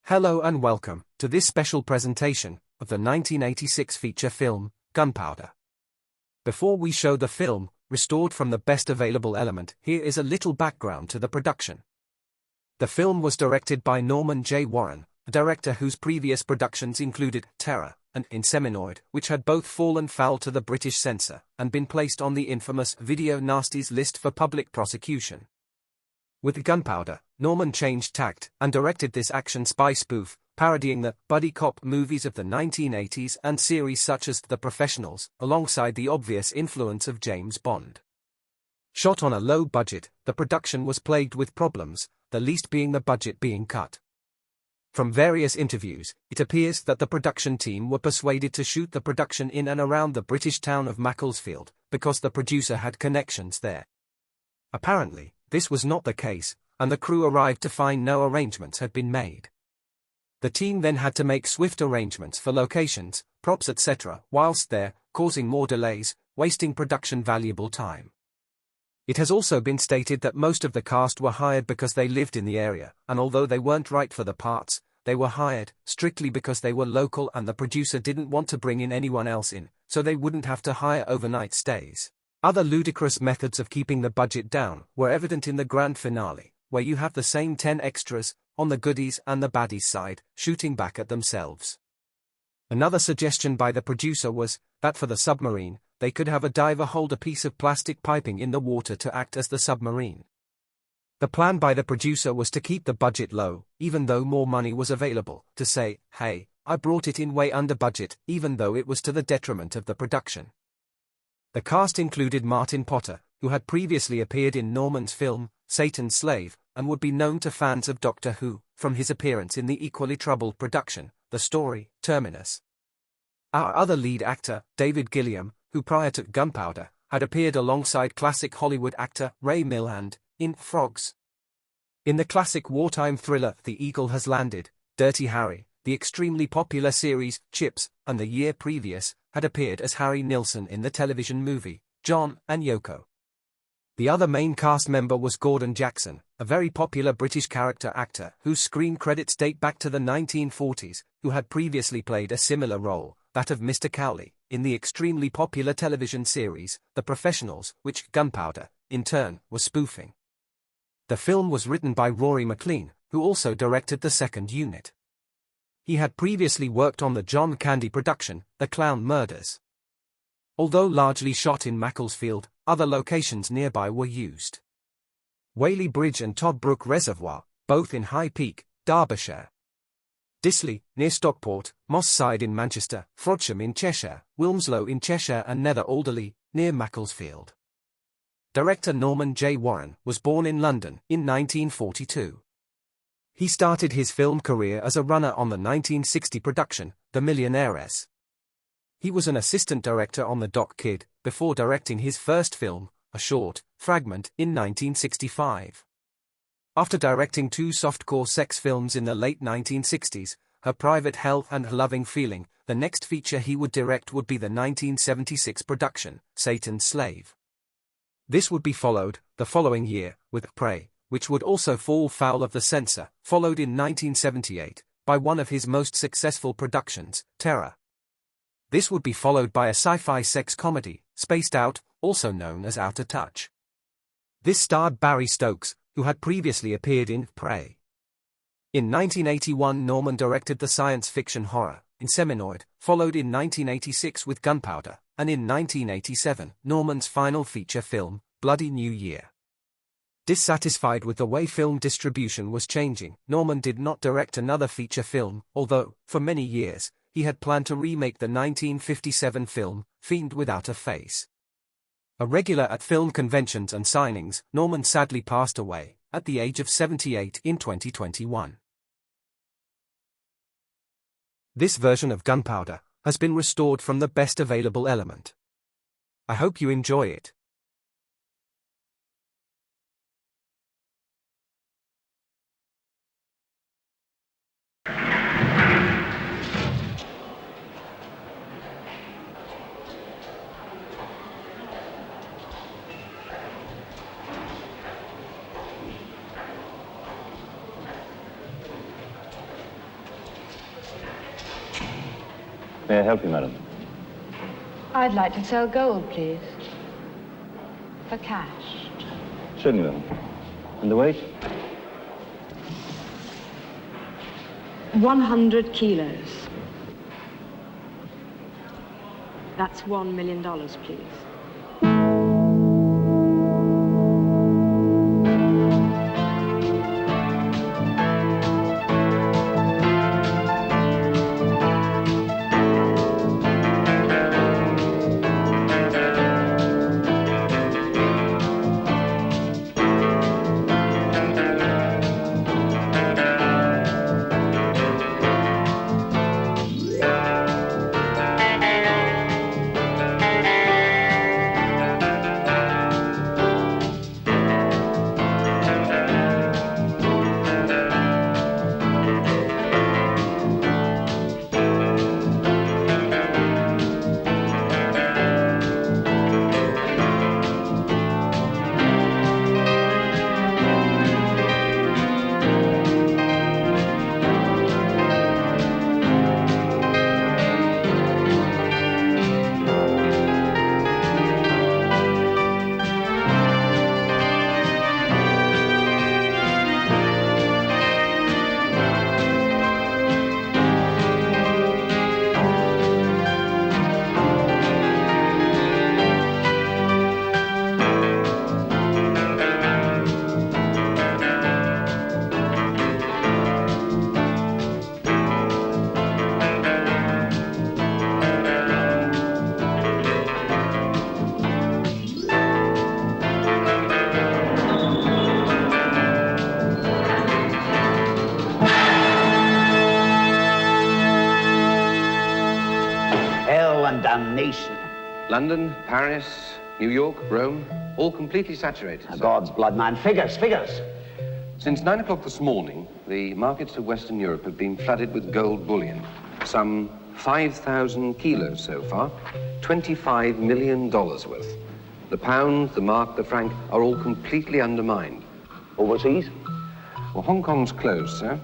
Hello and welcome to this special presentation of the 1986 feature film, Gunpowder. Before we show the film, restored from the best available element, here is a little background to the production. The film was directed by Norman J. Warren, a director whose previous productions included Terror and Inseminoid, which had both fallen foul to the British censor and been placed on the infamous Video Nasties list for public prosecution. With Gunpowder, Norman changed tact and directed this action spy spoof, parodying the buddy cop movies of the 1980s and series such as The Professionals, alongside the obvious influence of James Bond. Shot on a low budget, the production was plagued with problems, the least being the budget being cut. From various interviews, it appears that the production team were persuaded to shoot the production in and around the British town of Macclesfield, because the producer had connections there. Apparently, this was not the case, and the crew arrived to find no arrangements had been made. The team then had to make swift arrangements for locations, props etc. whilst there, causing more delays, wasting production valuable time. It has also been stated that most of the cast were hired because they lived in the area, and although they weren't right for the parts, they were hired strictly because they were local and the producer didn't want to bring in anyone else in, so they wouldn't have to hire overnight stays. Other ludicrous methods of keeping the budget down were evident in the grand finale, where you have the same 10 extras, on the goodies and the baddies side, shooting back at themselves. Another suggestion by the producer was that for the submarine, they could have a diver hold a piece of plastic piping in the water to act as the submarine. The plan by the producer was to keep the budget low, even though more money was available, to say, hey, I brought it in way under budget, even though it was to the detriment of the production. The cast included Martin Potter, who had previously appeared in Norman's film, Satan's Slave, and would be known to fans of Doctor Who, from his appearance in the equally troubled production, The Story, Terminus. Our other lead actor, David Gilliam, who prior to Gunpowder, had appeared alongside classic Hollywood actor Ray Milland, in Frogs. In the classic wartime thriller The Eagle Has Landed, Dirty Harry, the extremely popular series Chips, and the year previous, had appeared as Harry Nilsson in the television movie, John and Yoko. The other main cast member was Gordon Jackson, a very popular British character actor whose screen credits date back to the 1940s, who had previously played a similar role, that of Mr. Cowley, in the extremely popular television series, The Professionals, which Gunpowder, in turn, was spoofing. The film was written by Rory McLean, who also directed the second unit. He had previously worked on the John Candy production, The Clown Murders. Although largely shot in Macclesfield, other locations nearby were used. Whaley Bridge and Toddbrook Reservoir, both in High Peak, Derbyshire. Disley, near Stockport, Moss Side in Manchester, Frodsham in Cheshire, Wilmslow in Cheshire and Nether Alderley, near Macclesfield. Director Norman J. Warren was born in London in 1942. He started his film career as a runner on the 1960 production, The Millionaires. He was an assistant director on The Doc Kid, before directing his first film, a short, Fragment, in 1965. After directing two softcore sex films in the late 1960s, Her Private Hell and Loving Feeling, the next feature he would direct would be the 1976 production, Satan's Slave. This would be followed, the following year, with Prey, which would also fall foul of the censor, followed in 1978, by one of his most successful productions, Terror. This would be followed by a sci-fi sex comedy, Spaced Out, also known as Outer Touch. This starred Barry Stokes, who had previously appeared in Prey. In 1981 Norman directed the science fiction horror, Inseminoid, followed in 1986 with Gunpowder, and in 1987 Norman's final feature film, Bloody New Year. Dissatisfied with the way film distribution was changing, Norman did not direct another feature film, although, for many years, he had planned to remake the 1957 film, Fiend Without a Face. A regular at film conventions and signings, Norman sadly passed away, at the age of 78 in 2021. This version of Gunpowder has been restored from the best available element. I hope you enjoy it. May I help you, madam? I'd like to sell gold, please. For cash. Certainly, madam. And the weight? 100 kilos. That's $1 million, please. Damnation. London, Paris, New York, Rome, all completely saturated. God's blood, man. Figures, figures. Since 9 o'clock this morning, the markets of Western Europe have been flooded with gold bullion. Some 5,000 kilos so far, $25 million worth. The pound, the mark, the franc are all completely undermined. Overseas? Well, Hong Kong's closed, sir,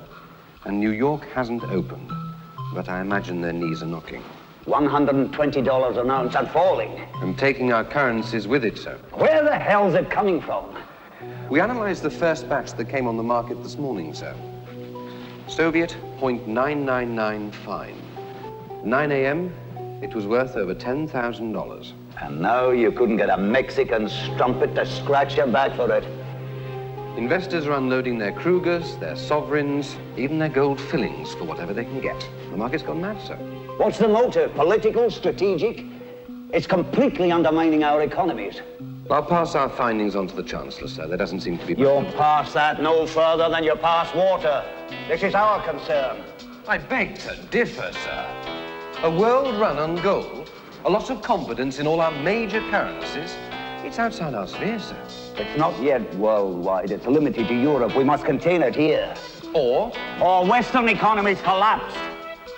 and New York hasn't opened. But I imagine their knees are knocking. $120 an ounce and falling. And taking our currencies with it, sir. Where the hell's it coming from? We analyzed the first batch that came on the market this morning, sir. Soviet, 0.999 fine. 9 a.m., it was worth over $10,000. And now you couldn't get a Mexican strumpet to scratch your back for it. Investors are unloading their Krugers, their sovereigns, even their gold fillings for whatever they can get. The market's gone mad, sir. What's the motive? Political? Strategic? It's completely undermining our economies. I'll pass our findings on to the Chancellor, sir. There doesn't seem to be... You'll pass that no further than you pass water. This is our concern. I beg to differ, sir. A world run on gold, a loss of confidence in all our major currencies, it's outside our sphere, sir. It's not yet worldwide. It's limited to Europe. We must contain it here. Or Western economies collapsed,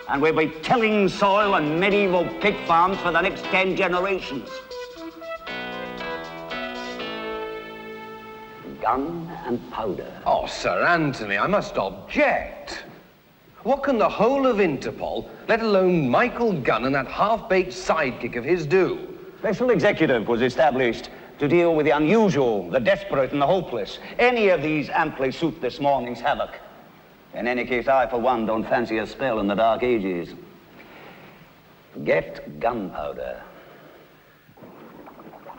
and we'll be tilling soil and medieval pig farms for the next 10 generations. Gun and powder. Oh, Sir Anthony, I must object. What can the whole of Interpol, let alone Michael Gunn and that half-baked sidekick of his do? Special executive was established to deal with the unusual, the desperate, and the hopeless. Any of these amply suit this morning's havoc. In any case, I, for one, don't fancy a spell in the Dark Ages. Get gunpowder.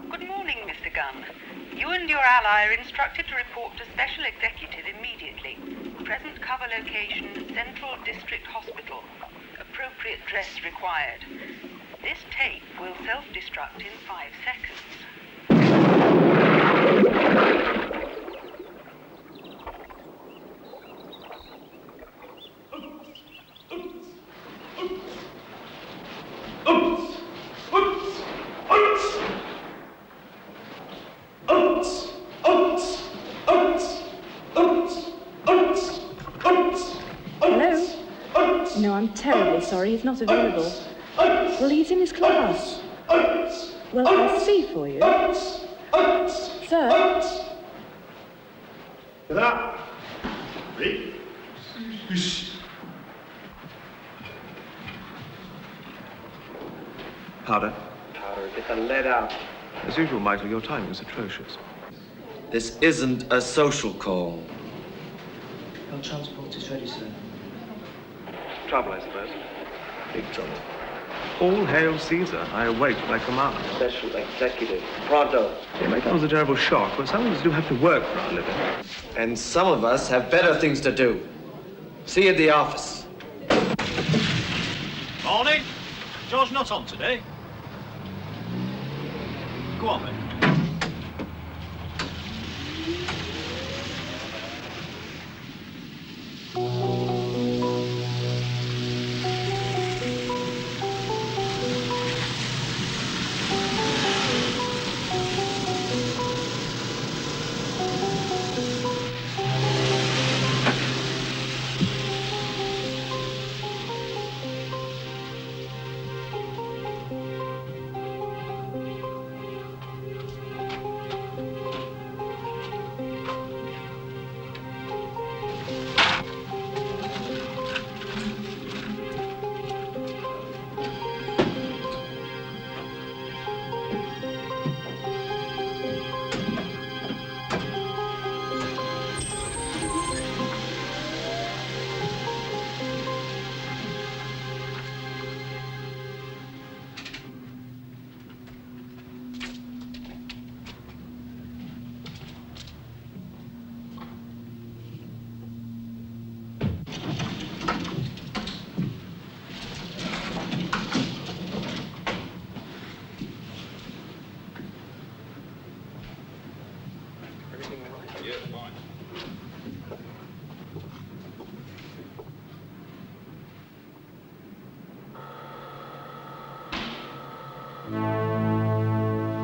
Good morning, Mr. Gunn. You and your ally are instructed to report to Special Executive immediately. Present cover location, Central District Hospital. Appropriate dress required. This tape will self-destruct in 5 seconds. Hello? No, I'm terribly sorry. He's not available. Well, he's in his class. Well, I'll see for you. Sir? Get up. Ready? Powder. Powder, get the lead out. As usual, Michael, your timing is atrocious. This isn't a social call. Your transport is ready, sir. Trouble, I suppose. Big trouble. All hail Caesar. I await my command. Special executive. Pronto. It may come as a terrible shock, but some of us do have to work for our living. And some of us have better things to do. See you at the office. Morning. George not on today. Go on, then.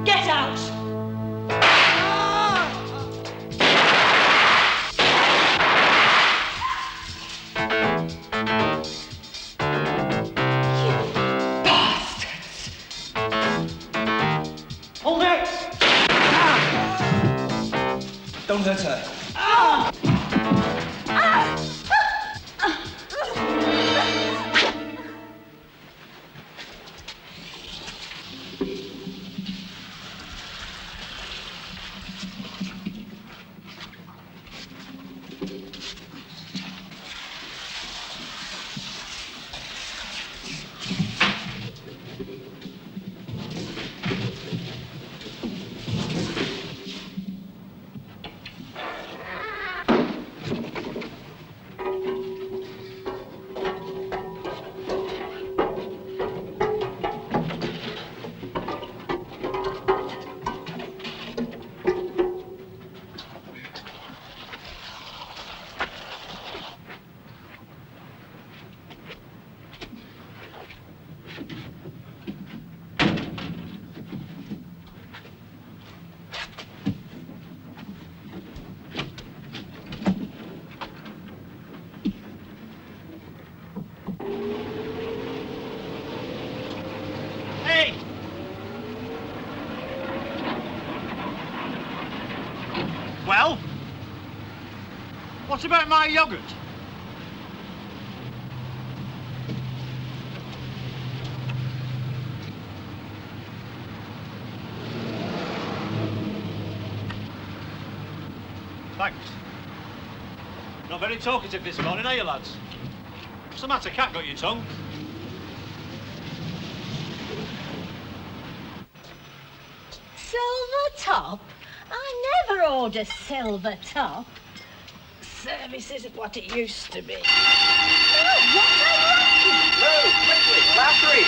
Get out! Hold it! Don't hurt her. Hey! Well? What about my yogurt? Thanks. Not very talkative this morning, are you, lads? What's the matter? Cat got your tongue? Silver top? I never order silver top. Service isn't what it used to be. Oh, what Move, quickly, last three.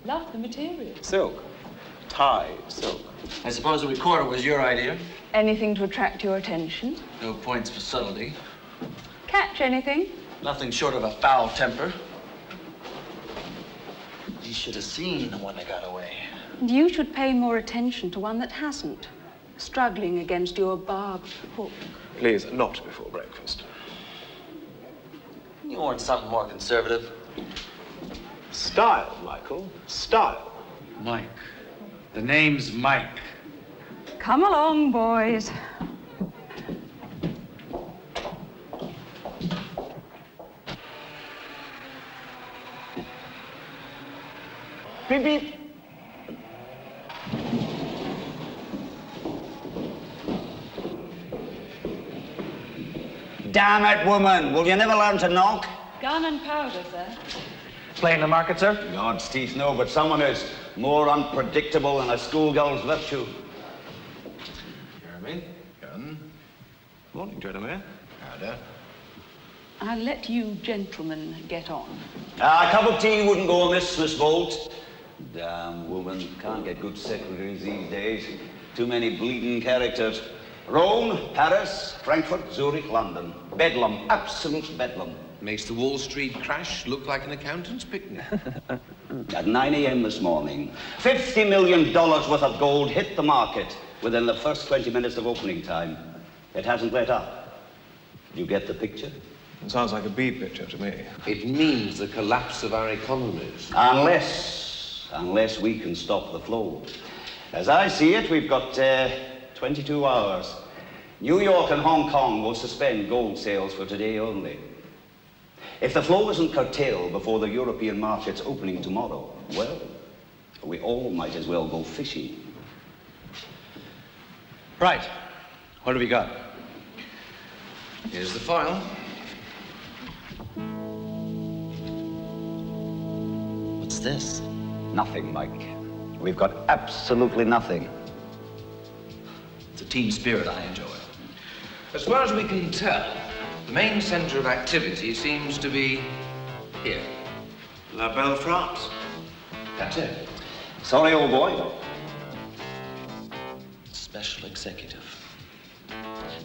Love the material. Silk. Tie silk. I suppose the recorder was your idea. Anything to attract your attention? No points for subtlety. Catch anything? Nothing short of a foul temper. You should have seen the one that got away. And you should pay more attention to one that hasn't, struggling against your barbed hook. Please, not before breakfast. You want something more conservative. Style, Michael, style. Mike. The name's Mike. Come along, boys. Beep, beep. Damn it, woman. Will you never learn to knock? Gun and powder, sir. Playing the market, sir? God's teeth, no, but someone is more unpredictable than a schoolgirl's virtue. Jeremy, gun. Morning, gentlemen. Powder. I'll let you gentlemen get on. A cup of tea wouldn't go amiss, Miss Bolt. Damn woman, can't get good secretaries these days. Too many bleeding characters. Rome, Paris, Frankfurt, Zurich, London. Bedlam, absolute bedlam. Makes the Wall Street crash look like an accountant's picnic. At 9 a.m. this morning, $50 million worth of gold hit the market within the first 20 minutes of opening time. It hasn't let up. You get the picture? It sounds like a B picture to me. It means the collapse of our economies. Unless we can stop the flow. As I see it, we've got 22 hours. New York and Hong Kong will suspend gold sales for today only. If the flow isn't curtailed before the European market's opening tomorrow, well, we all might as well go fishing. Right. What do we got? Here's the file. What's this? Nothing, Mike. We've got absolutely nothing. It's a team spirit I enjoy. As far as we can tell, the main center of activity seems to be here. La Belle France. That's it. Sorry, old boy. Special executive.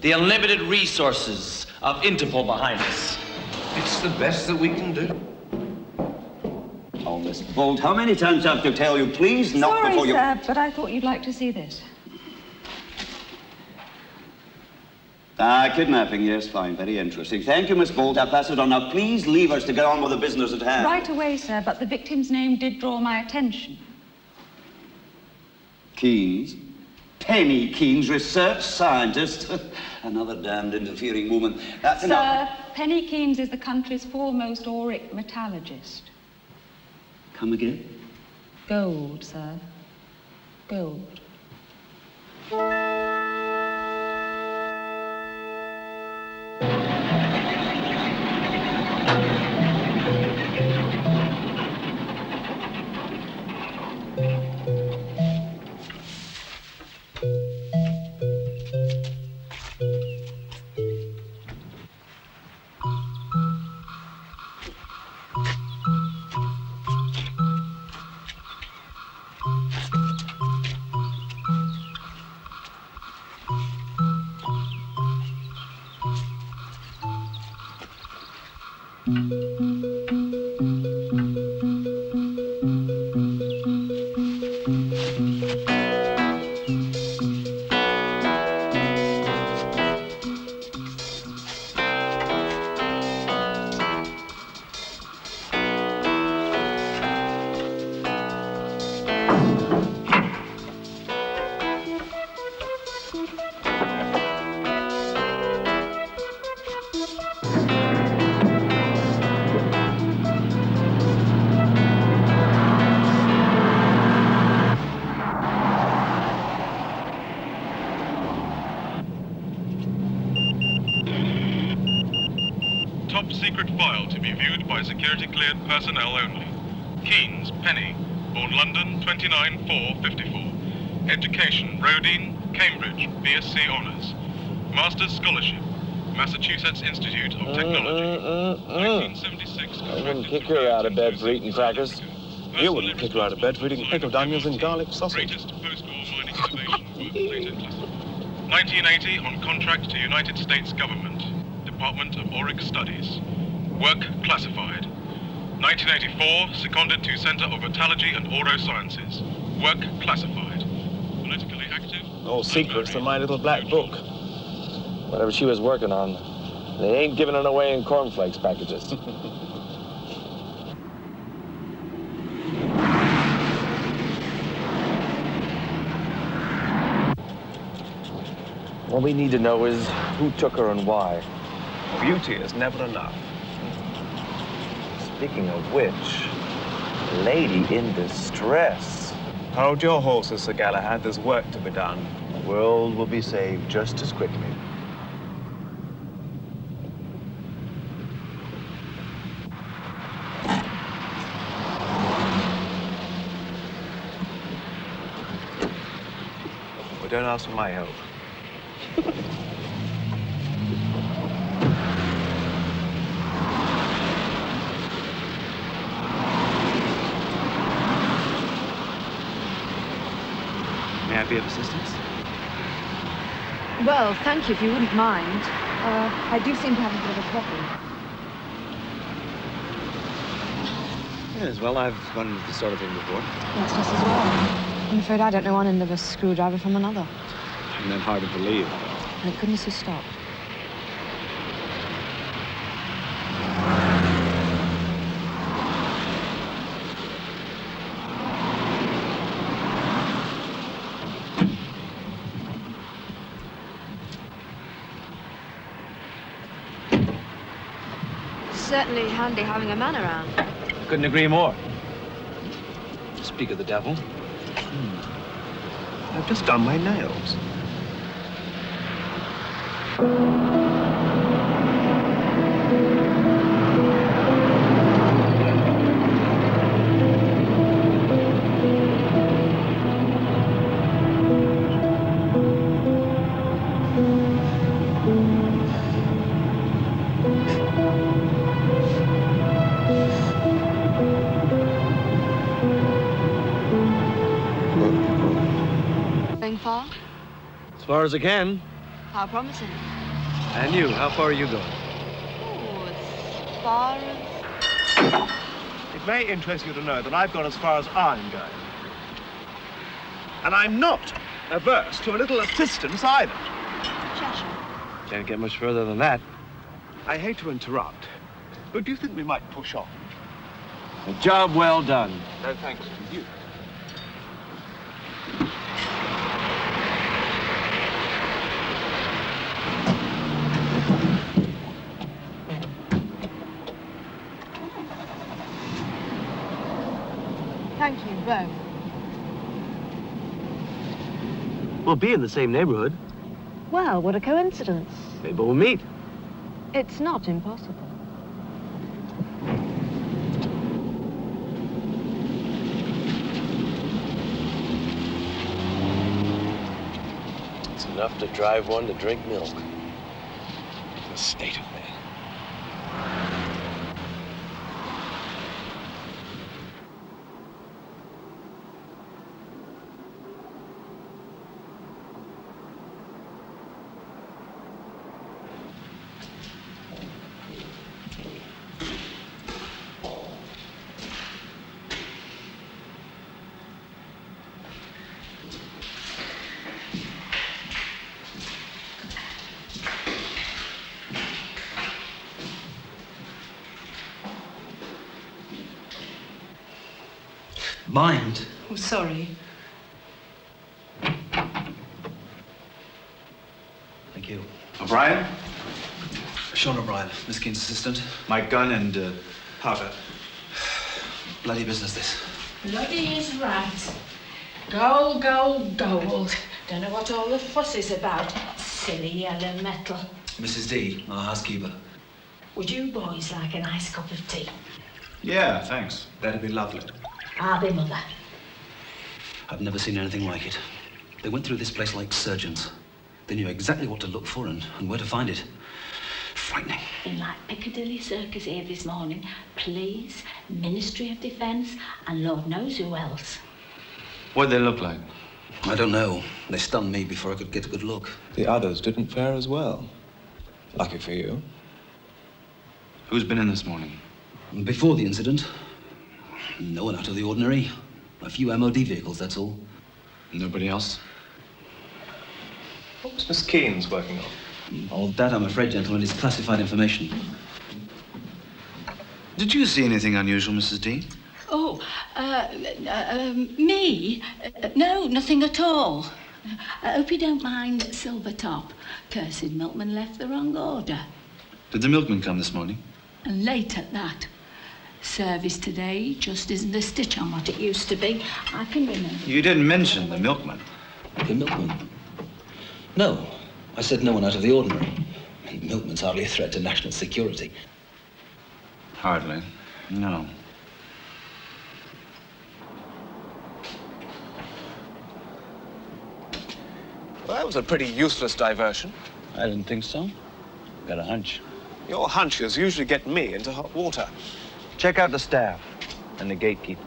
The unlimited resources of Interpol behind us. It's the best that we can do. Oh, Miss Bolt, how many times do I have to tell you, please knock Sorry, before you... sir, but I thought you'd like to see this. Kidnapping, yes, fine, very interesting. Thank you, Miss Bolt, I'll pass it on. Now, please leave us to get on with the business at hand. Right away, sir, but the victim's name did draw my attention. Keynes? Penny Keynes, research scientist. Another damned interfering woman. That's enough. Sir, Penny Keynes is the country's foremost auric metallurgist. Come again? Gold, sir. Gold. Top secret file to be viewed by security cleared personnel only. Keynes, Penny, born London, 29/4/54. Education, Rodine, Cambridge, BSc Honours. Master's Scholarship, Massachusetts Institute of Technology. 1976. I wouldn't kick her out of bed for eating crackers. You wouldn't kick her out of bed for eating pickled onions and garlic sausage. Greatest post-war mining innovation worth later classified. 1980 on contract to United States Government. Department of Auric Studies. Work classified. 1984, seconded to Center of Metallurgy and Auro Sciences. Work classified. Politically active. All secrets in my little black book. Whatever she was working on, they ain't giving it away in cornflakes packages. All we need to know is who took her and why. Beauty is never enough. Speaking of which, lady in distress. Hold your horses, Sir Galahad. There's work to be done. The world will be saved just as quickly. Well, don't ask for my help. May I be of assistance? Well, thank you if you wouldn't mind. I do seem to have a bit of a problem. Yes, well, I've run into this sort of thing before. That's just as well. I'm afraid I don't know one end of a screwdriver from another. And then hard to believe. Thank goodness you stopped. Certainly handy having a man around. I couldn't agree more. Speak of the devil. I've just done my nails. Going far? As far as I can. How promising. And you, how far are you going? Oh, as far as... It may interest you to know that I've gone as far as I'm going. And I'm not averse to a little assistance either. Cheshire. Can't get much further than that. I hate to interrupt, but do you think we might push on? A job well done. No thanks to you. Thank you, both. We'll be in the same neighborhood. Well, what a coincidence. Maybe we'll meet. It's not impossible. It's enough to drive one to drink milk. The state of me. Mind? Oh, sorry. Thank you. O'Brien? Sean O'Brien, Miss Keene's assistant. My gun and powder. Bloody business, this. Bloody is right. Gold, gold, gold. Don't know what all the fuss is about. Silly yellow metal. Mrs. D, our housekeeper. Would you boys like a nice cup of tea? Yeah, thanks. That'd be lovely. I'll be mother. I've never seen anything like it. They went through this place like surgeons. They knew exactly what to look for and where to find it. Frightening. Been like Piccadilly Circus here this morning. Police, Ministry of Defence, and Lord knows who else. What'd they look like? I don't know. They stunned me before I could get a good look. The others didn't fare as well. Lucky for you. Who's been in this morning? Before the incident, no one out of the ordinary. A few MOD vehicles, that's all. Nobody else? What was Miss Keene's working on? All that, I'm afraid, gentlemen, is classified information. Did you see anything unusual, Mrs. D? Oh, me? No, nothing at all. I hope you don't mind Silvertop. Cursed milkman left the wrong order. Did the milkman come this morning? And late at that. Service today just isn't a stitch on what it used to be. I can remember. You didn't mention the milkman. The milkman? No. I said no one out of the ordinary. Milkman's hardly a threat to national security. Hardly. No. Well, that was a pretty useless diversion. I didn't think so. Got a hunch. Your hunches usually get me into hot water. Check out the staff and the gatekeeper.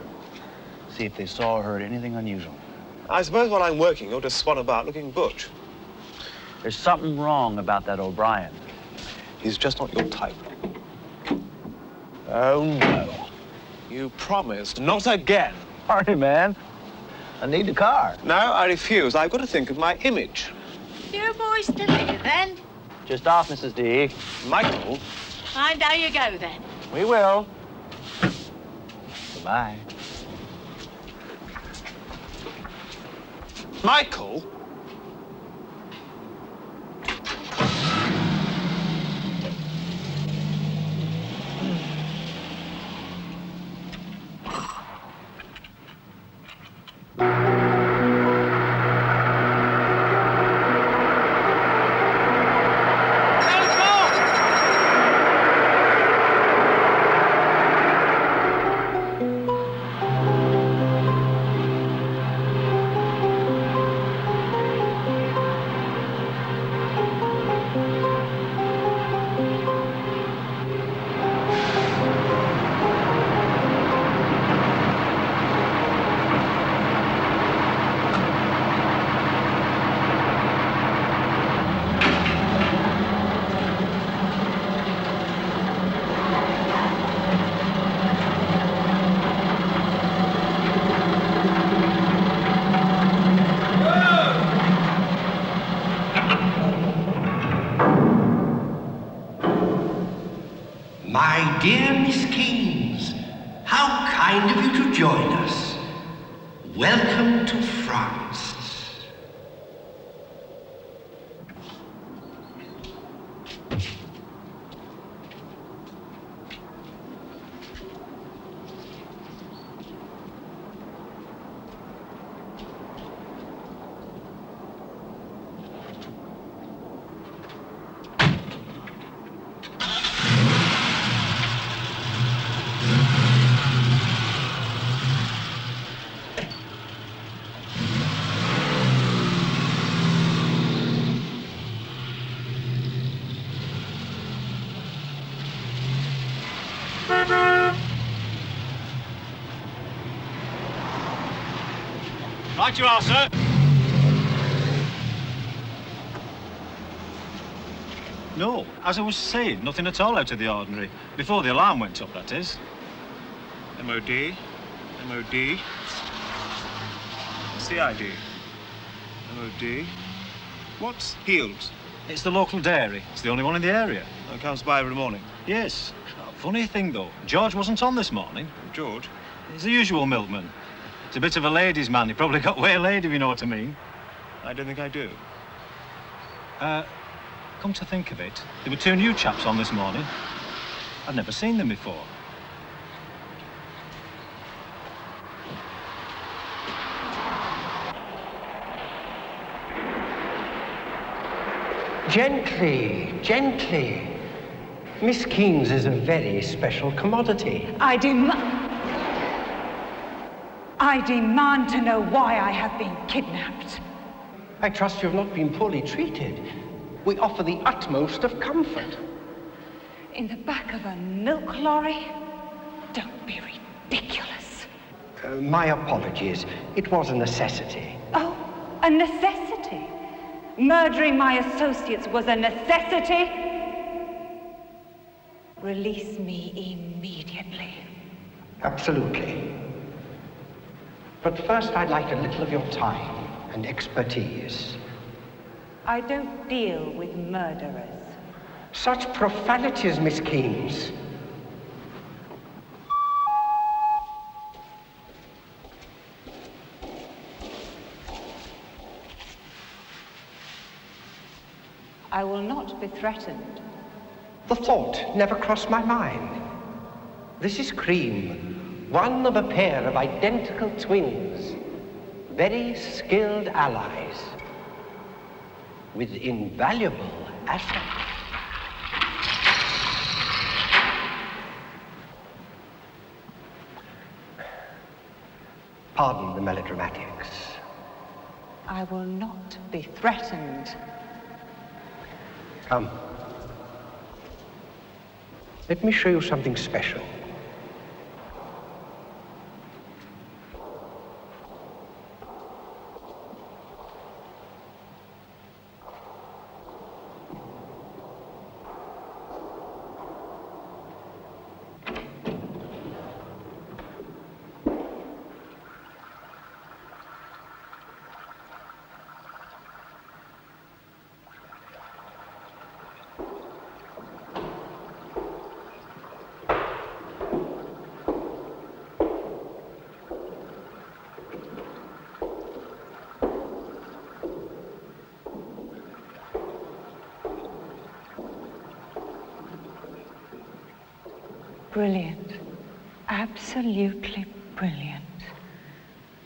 See if they saw or heard anything unusual. I suppose while I'm working, you'll just swan about looking butch. There's something wrong about that O'Brien. He's just not your type. Oh, no. You promised not again. Sorry, man. I need the car. No, I refuse. I've got to think of my image. You boys still here, then? Just off, Mrs. D. Michael? Mind how you go, then. We will. Goodbye. Michael? My dear Miss Keynes, how kind of you to join us. Welcome to France. Right you are, sir. No, as I was saying, nothing at all out of the ordinary. Before the alarm went up, that is. MOD. MOD. CID. MOD. What's Heald's? It's the local dairy. It's the only one in the area. It comes by every morning. Yes. Funny thing, though, George wasn't on this morning. George? He's the usual milkman. He's a bit of a ladies' man. He probably got waylaid, if you know what I mean. I don't think I do. Come to think of it, there were two new chaps on this morning. I'd never seen them before. Gently, gently. Miss Keynes is a very special commodity. I demand to know why I have been kidnapped. I trust you have not been poorly treated. We offer the utmost of comfort. In the back of a milk lorry? Don't be ridiculous. My apologies. It was a necessity. Oh, a necessity? Murdering my associates was a necessity? Release me immediately. Absolutely. But first, I'd like a little of your time and expertise. I don't deal with murderers. Such profanities, Miss Keynes. I will not be threatened. The thought never crossed my mind. This is Cream, one of a pair of identical twins, very skilled allies, with invaluable assets. Pardon the melodramatics. I will not be threatened. Come. Let me show you something special. Brilliant. Absolutely brilliant.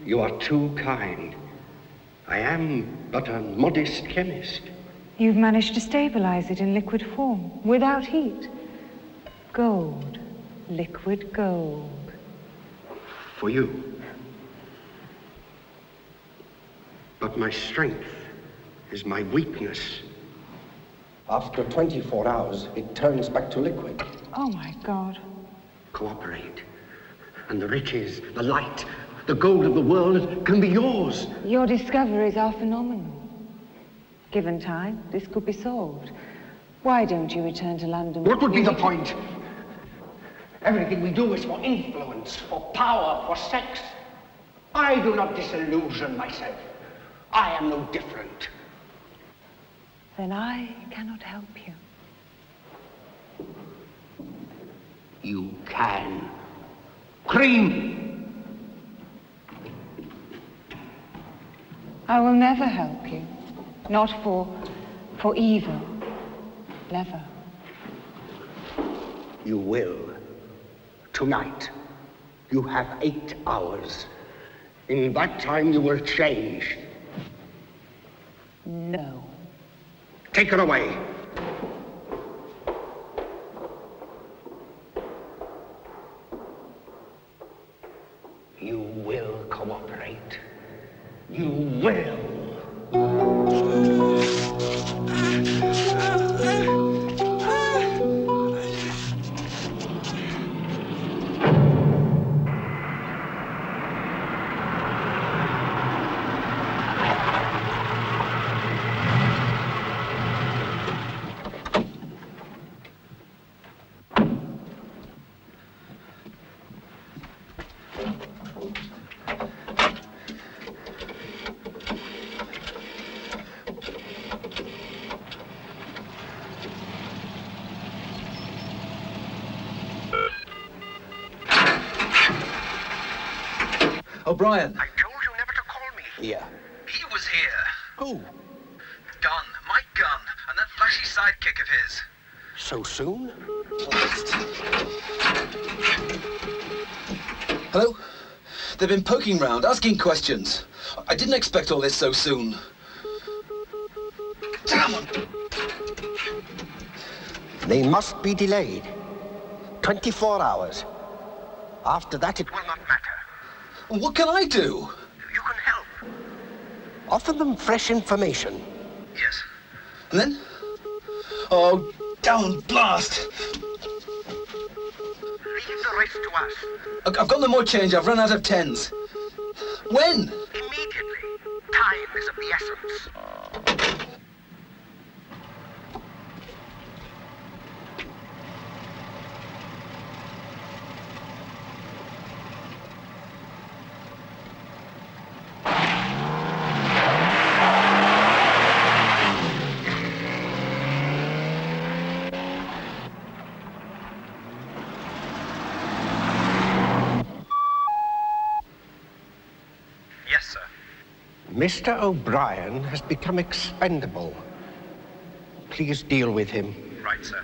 You are too kind. I am but a modest chemist. You've managed to stabilize it in liquid form, without heat. Gold. Liquid gold. For you. But my strength is my weakness. After 24 hours, it turns back to liquid. Oh, my God. Cooperate, and the riches, the light, the gold of the world can be yours. Your discoveries are phenomenal. Given time, this could be solved. Why don't you return to London? What would be the point? Everything we do is for influence, for power, for sex. I do not disillusion myself. I am no different. Then I cannot help you. You can. Cream! I will never help you. Not for evil. Never. You will. Tonight. You have 8 hours. In that time, you will change. No. Take her away. You will cooperate. You will. O'Brien. I told you never to call me. Yeah. He was here. Who? Gunn, Mike Gunn, and that flashy sidekick of his. So soon? Hello? They've been poking round, asking questions. I didn't expect all this so soon. Come on. They must be delayed. 24 hours. After that, it will not matter. What can I do? You can help. Offer them fresh information. Yes. And then? Oh, down blast! Leave the rest to us. I've got no more change. I've run out of tens. When? Immediately. Time is of the essence. Yes, sir. Mr. O'Brien has become expendable. please deal with him. Right, sir.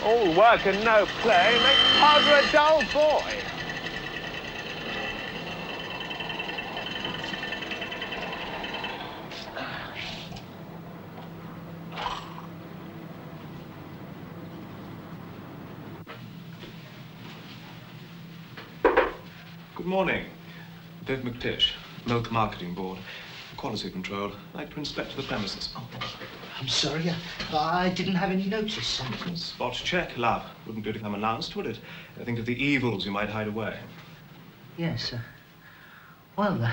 All work and no play makes Parker a dull boy. Good morning. Dave McTish, Milk Marketing Board. Quality Control. I'd like to inspect the premises. Oh, I'm sorry, I didn't have any notice. Spot check, love. Wouldn't do it if I'm announced, would it? Think of the evils you might hide away. Yes, well,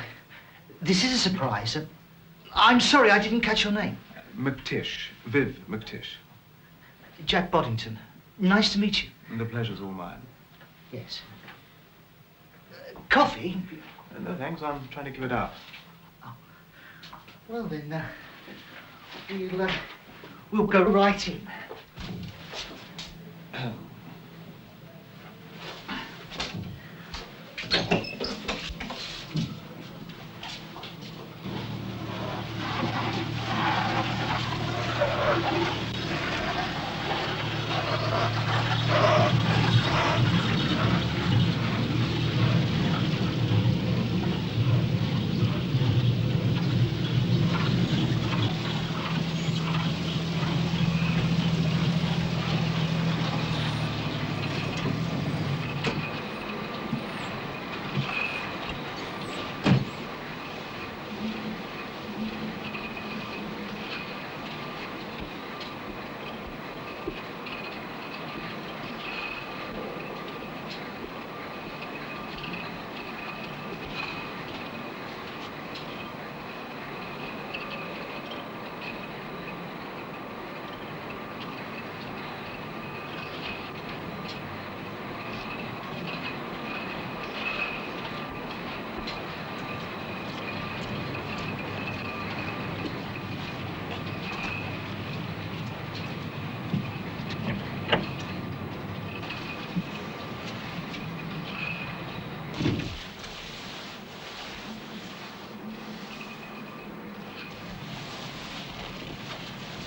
this is a surprise. I'm sorry I didn't catch your name. McTish. Viv McTish. Jack Boddington. Nice to meet you. The pleasure's all mine. Yes. Coffee? No, thanks. I'm trying to give it up. Well, then, we'll go right in.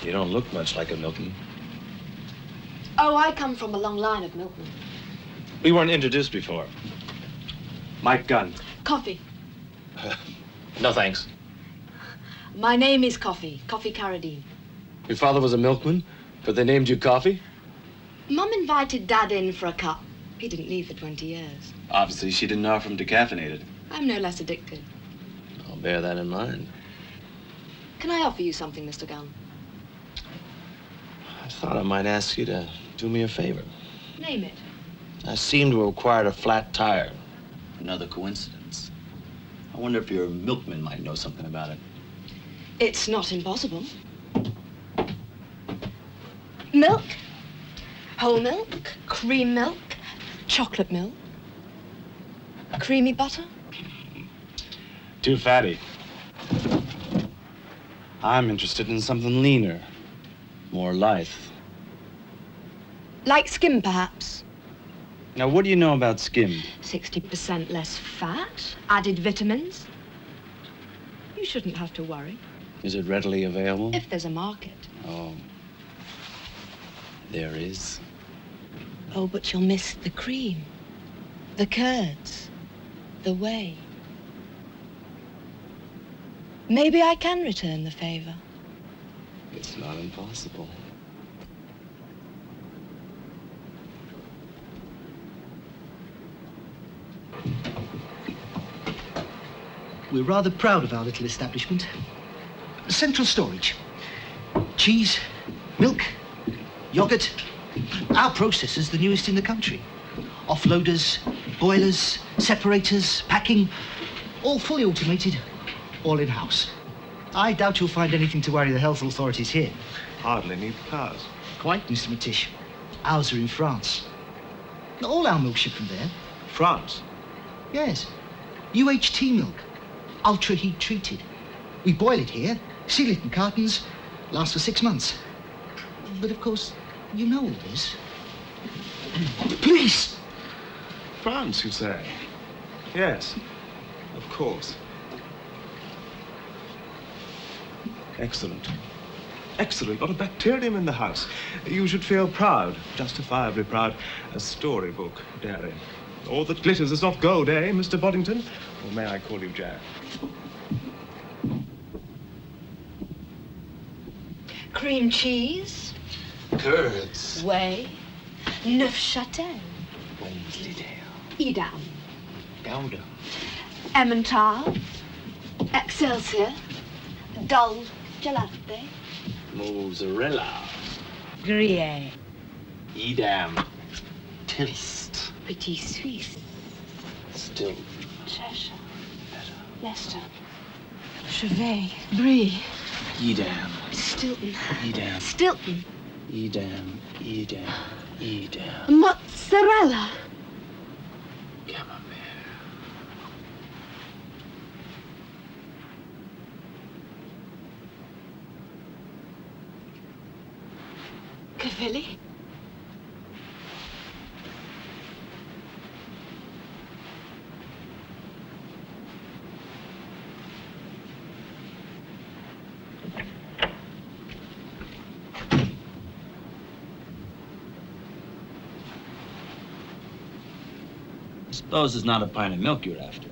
You don't look much like a milkman. Oh, I come from a long line of milkmen. We weren't introduced before. Mike Gunn. Coffee. No thanks. My name is Coffee. Coffee Carradine. Your father was a milkman, but they named you Coffee? Mum invited Dad in for a cup. He didn't leave for 20 years. Obviously, she didn't offer him decaffeinated. I'm no less addicted. I'll bear that in mind. Can I offer you something, Mr. Gunn? I thought I might ask you to do me a favor. Name it. I seem to have acquired a flat tire. Another coincidence. I wonder if your milkman might know something about it. It's not impossible. Milk, whole milk, cream milk, chocolate milk, creamy butter. Too fatty. I'm interested in something leaner, more lithe. Like skim, perhaps. Now, what do you know about skim? 60% less fat, added vitamins. You shouldn't have to worry. Is it readily available? If there's a market. Oh. There is. Oh, but you'll miss the cream, the curds, the whey. Maybe I can return the favor. It's not impossible. We're rather proud of our little establishment. Central storage. Cheese, milk, yogurt. Our processor's the newest in the country. Offloaders, boilers, separators, packing, all fully automated, all in-house. I doubt you'll find anything to worry the health authorities here. Hardly need cars. Quite, Mr. Matish. Ours are in France. All our milk shipped from there. France? Yes. UHT milk. Ultra heat treated. We boil it here, seal it in cartons, lasts for 6 months. But of course, you know all this. Please! France, you say? Yes, of course. Excellent. Excellent. Not a bacterium in the house. You should feel proud, justifiably proud. A storybook, daring. All that glitters is not gold, eh, Mr. Boddington? Or may I call you Jack? Cream cheese, Curds. whey, Neufchâtel, Wensleydale. Edam, Gouda. Emmental, Excelsior, Dol Gelate, Mozzarella. Gruyere, Edam. Tilst. Petit Suisse, Still. Cheshire, Leicester, Chevet, Brie, Edam. Stilton, Edam. Stilton, Edam. Edam. Edam. Mozzarella. Cavilli. Suppose it's not a pint of milk you're after.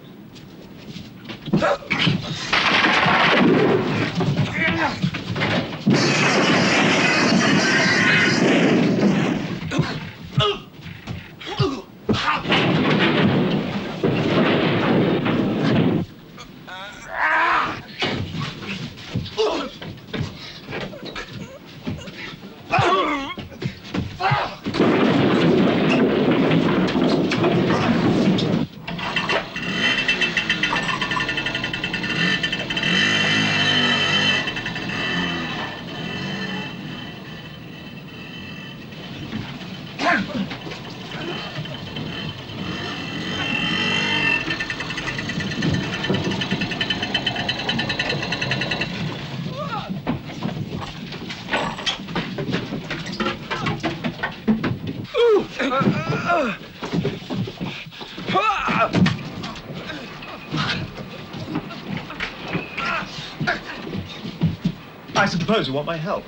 I suppose you want my help.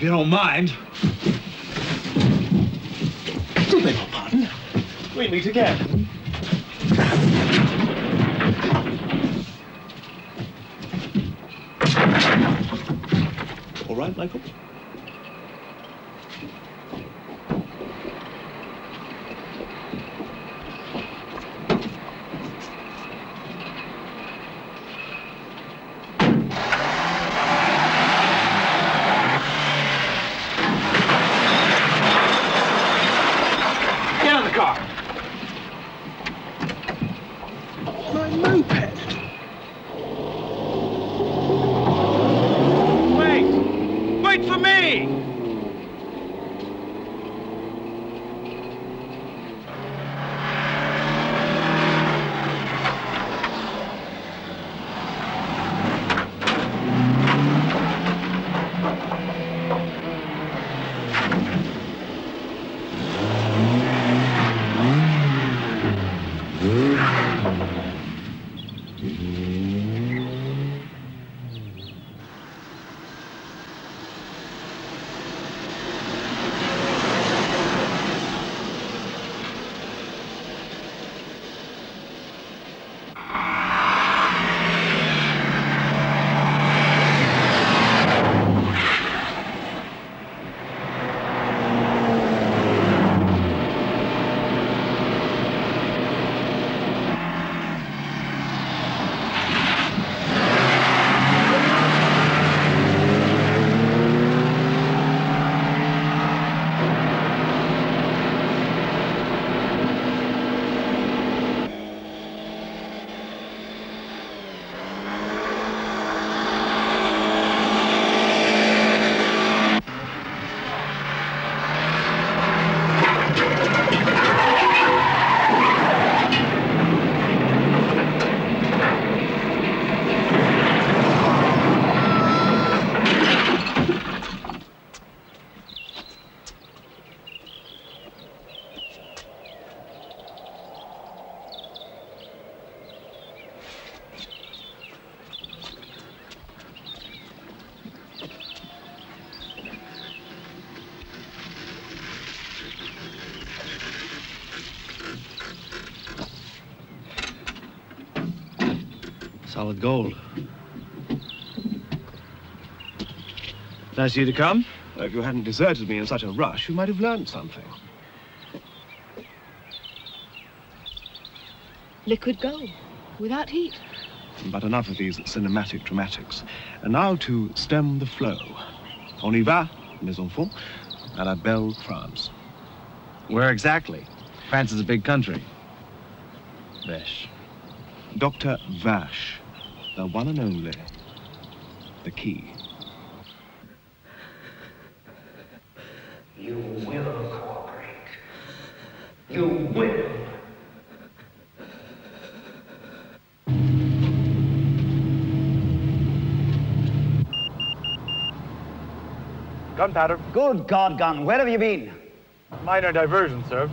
If you don't mind. Do beg your pardon. We meet again. All right, Michael? Wait for me! Solid gold. Nice of you to come. If you hadn't deserted me in such a rush, you might have learned something. Liquid gold, without heat. But enough of these cinematic dramatics. And now to stem the flow. On y va, mes enfants, à la belle France. Where exactly? France is a big country. Vache. Dr. Vache, the one and only, the key. You will cooperate. You will. Gunpowder. Good God, Gun, where have you been? Minor diversion, sir.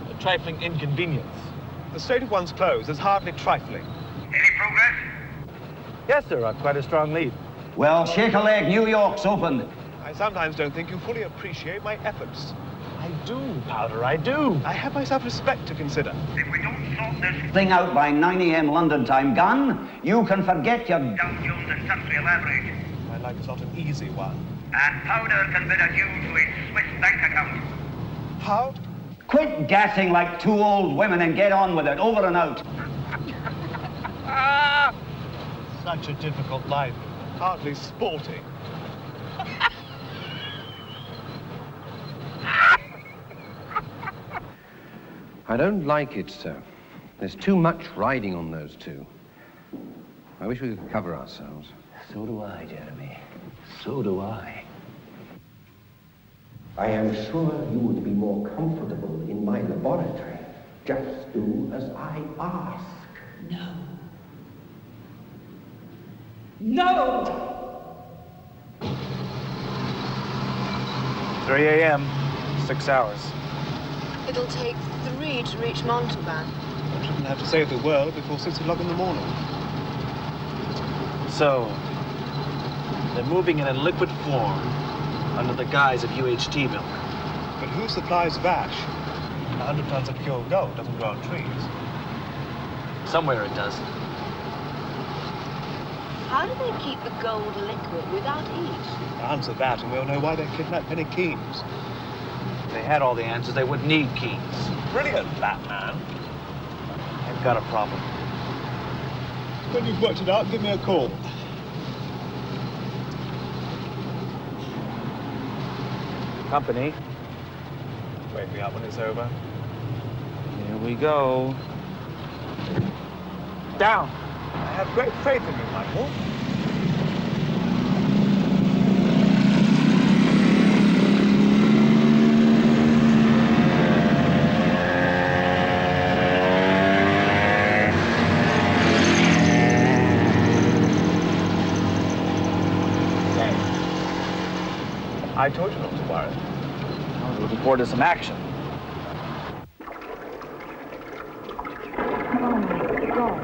A trifling inconvenience. The state of one's clothes is hardly trifling. Any progress? Yes, sir, quite a strong lead. Well, shake a leg, New York's opened. I sometimes don't think you fully appreciate my efforts. I do, Powder, I do. I have my self-respect to consider. If we don't sort this Thing out by 9 a.m. London time, Gun, you can forget your Dow Jones Industrial Average, My life is not an easy one. and Powder can bid adieu to his Swiss bank account. How? Quit gassing like two old women and get on with it, over and out. Such a difficult life. Hardly sporting. I don't like it, sir. There's too much riding on those two. I wish we could cover ourselves. So do I, Jeremy. So do I. I am sure you would be more comfortable in my laboratory. Just do as I ask. No. No! 3 a.m., 6 hours. It'll take 3 to reach Montalban. I shouldn't have to save the world before 6 o'clock in the morning. So, they're moving in a liquid form under the guise of UHT milk. But who supplies Vash? 100 tons of pure gold doesn't grow on trees. Somewhere it does. How do they keep the gold liquid without heat? Answer that, and we'll know why they kidnapped Penny Keynes. If they had all the answers, they wouldn't need Keynes. Brilliant, that man. I've got a problem. When you've worked it out, give me a call. Company. Wake me up when it's over. Here we go. Down. I have great faith in you, Michael. I told you not to worry. I was looking forward to some action. Oh my God.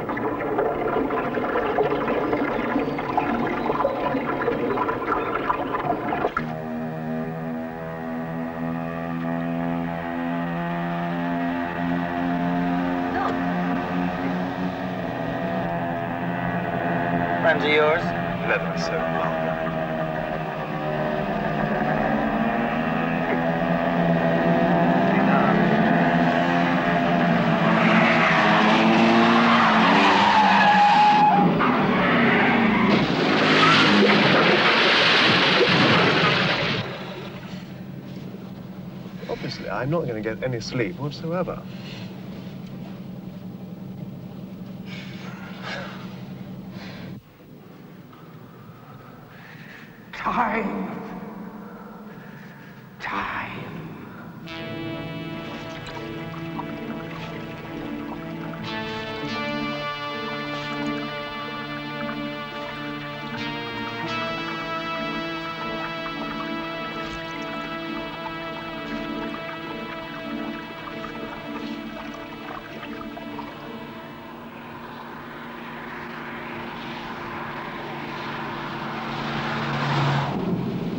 Friends of yours? Leather so vulgar. Obviously, I'm not going to get any sleep whatsoever. Time.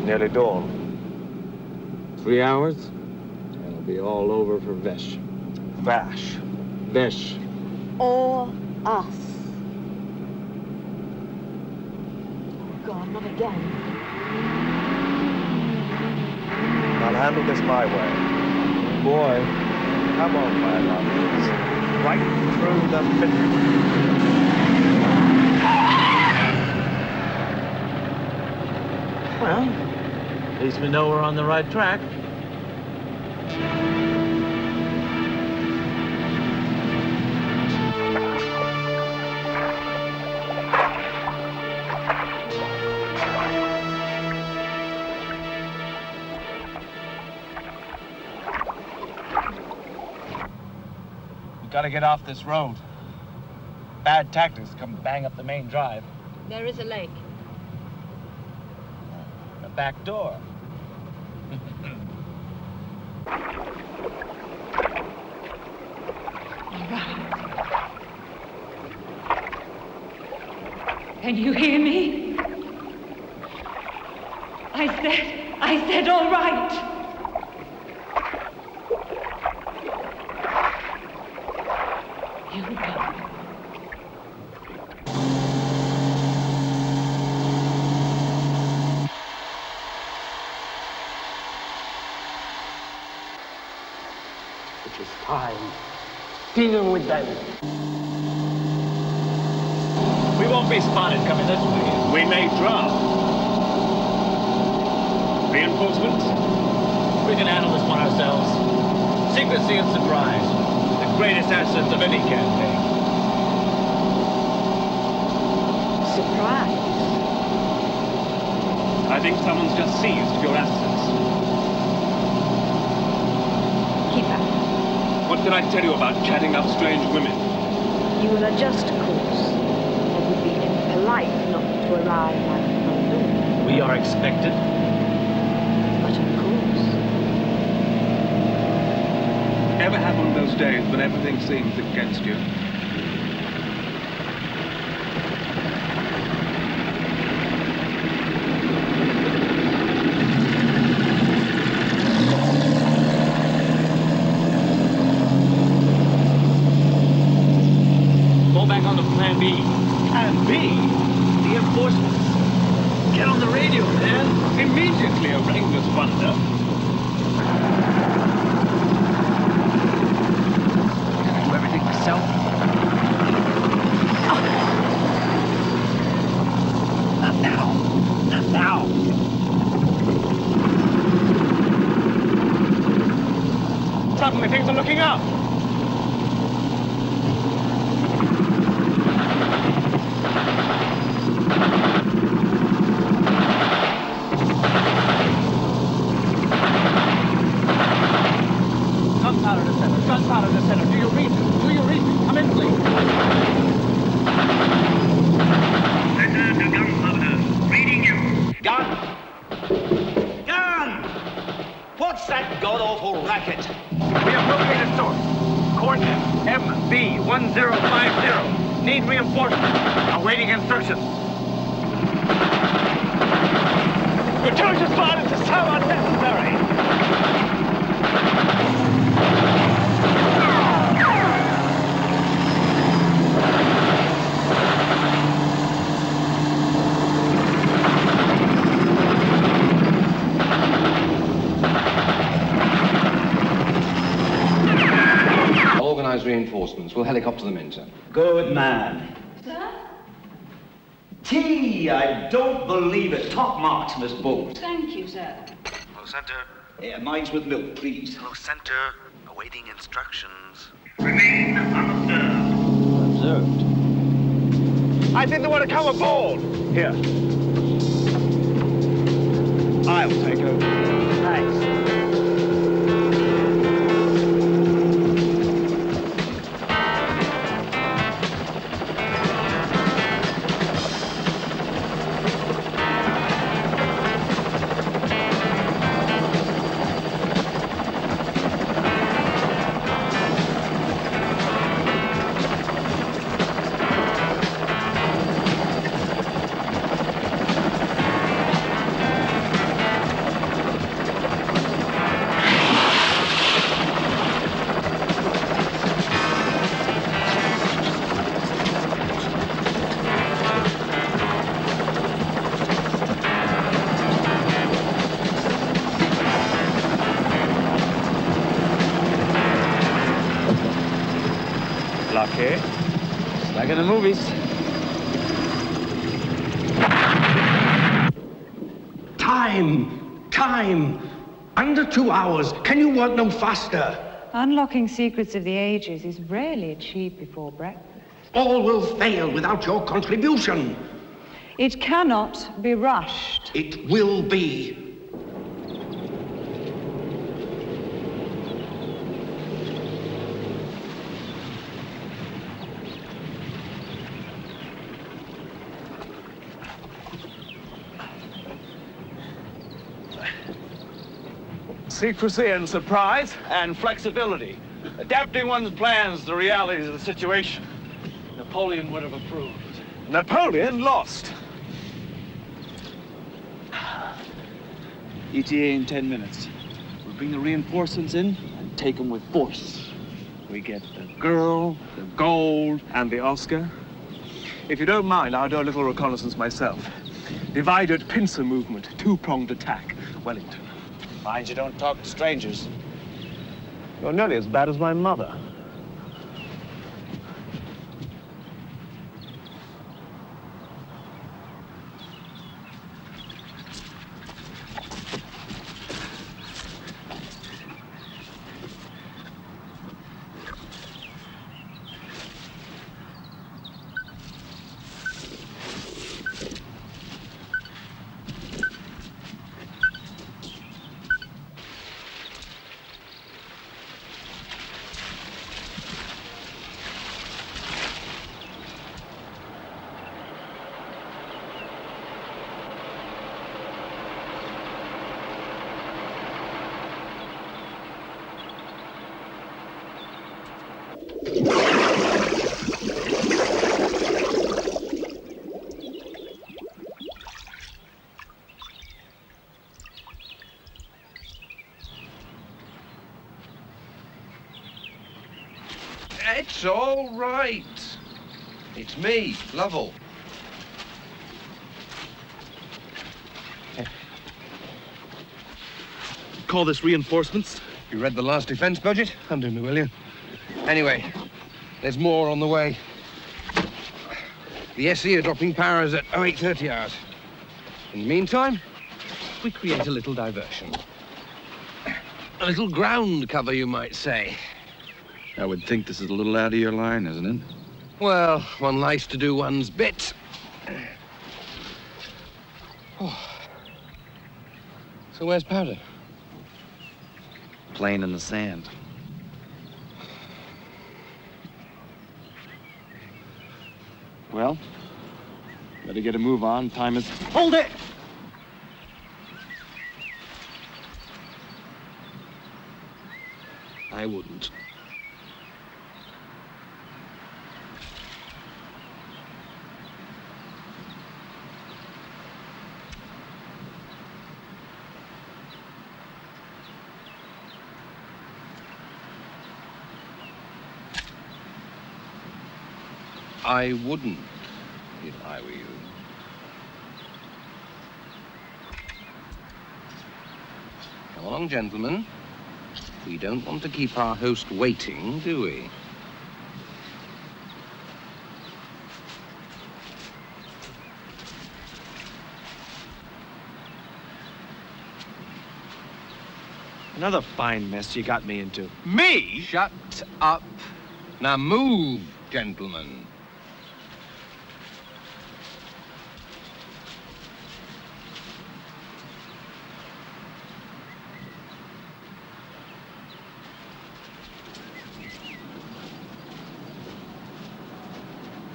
Nearly dawn. 3 hours, and it'll be all over for Vesh. Vash. Vesh. Or us. God, not again. I'll handle this my way. Boy. Come on, my love. Right through the middle. Well, at least we know we're on the right track. We've got to get off this road. Bad tactics to come bang up the main drive. There is a lake. The back door. Can you hear me? I said all right. You go. It is time. Deal with them. We won't be spotted coming this way. We may drop. Reinforcements? We can handle this one ourselves. Secrecy and surprise. The greatest assets of any campaign. Surprise? I think someone's just seized your assets. Keep up. What did I tell you about chatting up strange women? You will adjust course. It would be impolite not to arrive at London. We are expected. But of course. Ever have one of those days when everything seems against you? plan B? Plan B? Reinforcements. Get on the radio, man. Immediately, Orangus Wonder. Can I do everything myself? Not now. Not now. Suddenly, things are looking up. Gunpowder to center. Gunpowder to center. Do you read me? Do you read me? Come in, please. Center to Gunpowder. Reading you. Gun! Gun! What's that god-awful racket? We have located source. Coordinates MB1050. Need reinforcements. Awaiting instructions. Gratuitous violence is so unnecessary. I'll organize reinforcements. We'll helicopter them in, sir. Good man. Sir? Tea! I don't believe it. Top marks, Miss Bolt. Thank you, sir. Hello, Center. Yeah, mine's with milk, please. Hello, Center. Awaiting instructions. Remain unobserved. Observed. I think they want to come aboard. Here. I'll take over. Thanks. Lucky. It's like in the movies. Time! Under 2 hours. Can you work no faster? Unlocking secrets of the ages is rarely achieved before breakfast. All will fail without your contribution. It cannot be rushed. It will be. Secrecy and surprise and flexibility. Adapting one's plans to the realities of the situation. Napoleon would have approved. Napoleon lost. ETA in 10 minutes. We'll bring the reinforcements in and take them with force. We get the girl, the gold, and the Oscar. If you don't mind, I'll do a little reconnaissance myself. Divided pincer movement, two-pronged attack. Wellington. Mind you don't talk to strangers. You're nearly as bad as my mother. It's all right. It's me, Lovell. Call this reinforcements? You read the last defense budget? Undo me, will you? Anyway, there's more on the way. The SE are dropping powers at 0830 hours. In the meantime, we create a little diversion. A little ground cover, you might say. I would think this is a little out of your line, isn't it? Well, one likes to do one's bit. Oh. So where's Powder? Playing in the sand. Well, better get a move on. Time is... Hold it! I wouldn't. I wouldn't, if I were you. Come along, gentlemen. We don't want to keep our host waiting, do we? Another fine mess you got me into. Me? Shut up. Now move, gentlemen.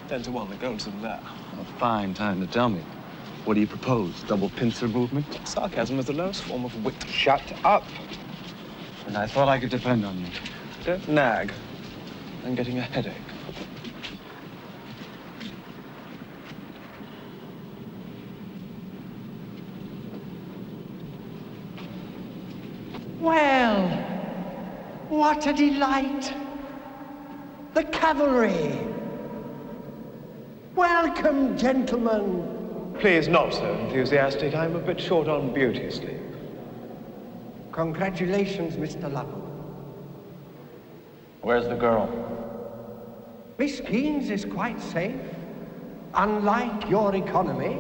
Ten to one, the goals of that. A fine time to tell me. What do you propose? Double pincer movement? Sarcasm is the lowest form of wit. Shut up. And I thought I could depend on you. Don't nag. I'm getting a headache. Well, what a delight. The cavalry. Welcome, gentlemen. Please, not so enthusiastic. I'm a bit short on beauty sleep. Congratulations, Mr. Lovell. Where's the girl? Miss Keynes is quite safe, unlike your economy.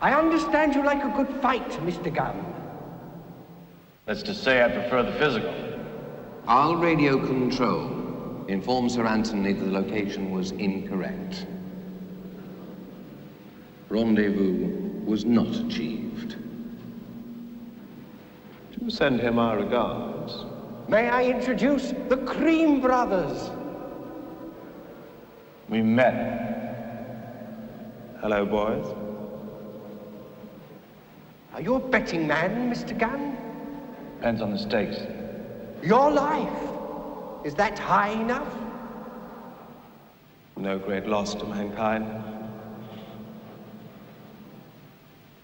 I understand you like a good fight, Mr. Gunn. That's to say, I prefer the physical. I'll radio control. Inform Sir Anthony that the location was incorrect. Rendezvous was not achieved. Do send him our regards. May I introduce the Cream Brothers? We met. Hello, boys. Are you a betting man, Mr. Gunn? Depends on the stakes. Your life, is that high enough? No great loss to mankind.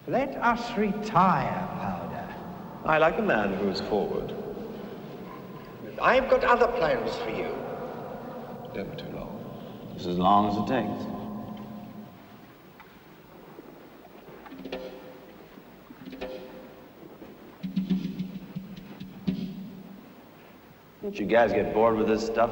Let us retire, Powder. I like a man who's forward. I've got other plans for you. Don't be too long. Just as long as it takes. Don't you guys get bored with this stuff?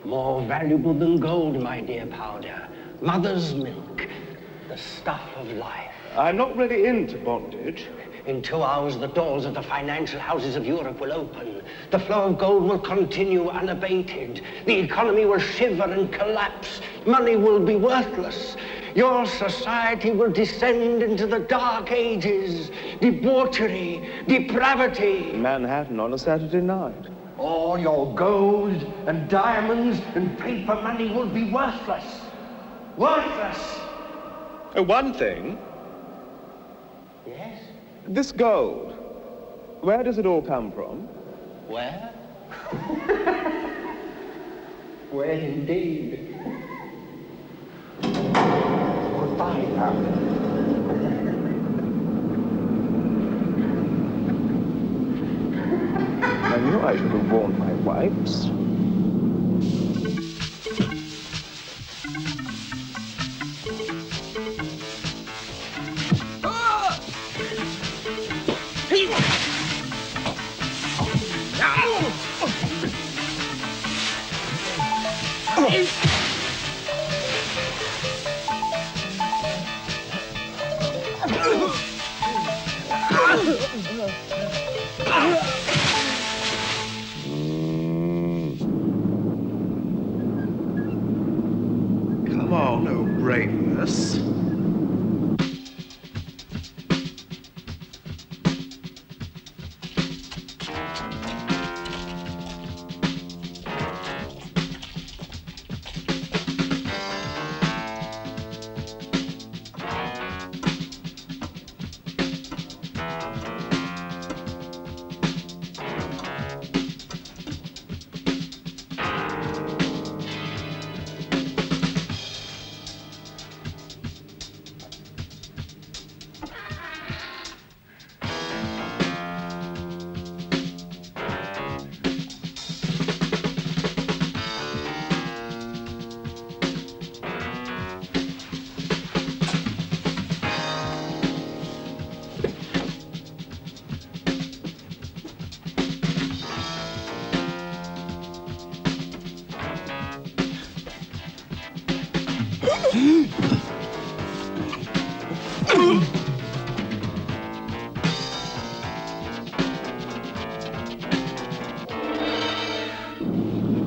More valuable than gold, my dear Powder. Mother's milk, the stuff of life. I'm not really into bondage. In 2 hours, the doors of the financial houses of Europe will open. The flow of gold will continue unabated. The economy will shiver and collapse. Money will be worthless. Your society will descend into the dark ages. Debauchery, depravity. Manhattan on a Saturday night. All your gold and diamonds and paper money will be worthless. Worthless. One thing. Yes? This gold, where does it all come from? Where? Where indeed? Goodbye, Powder. I knew I should have worn my wipes. Come on, no braveness.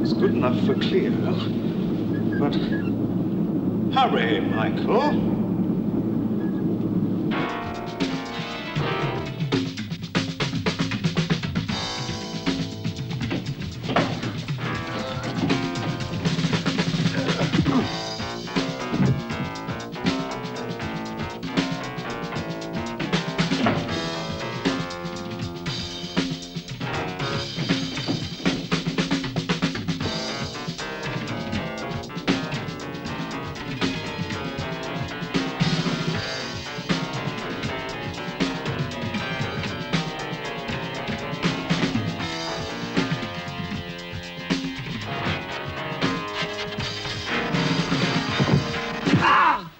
It's good enough for clear, but hurry, Michael.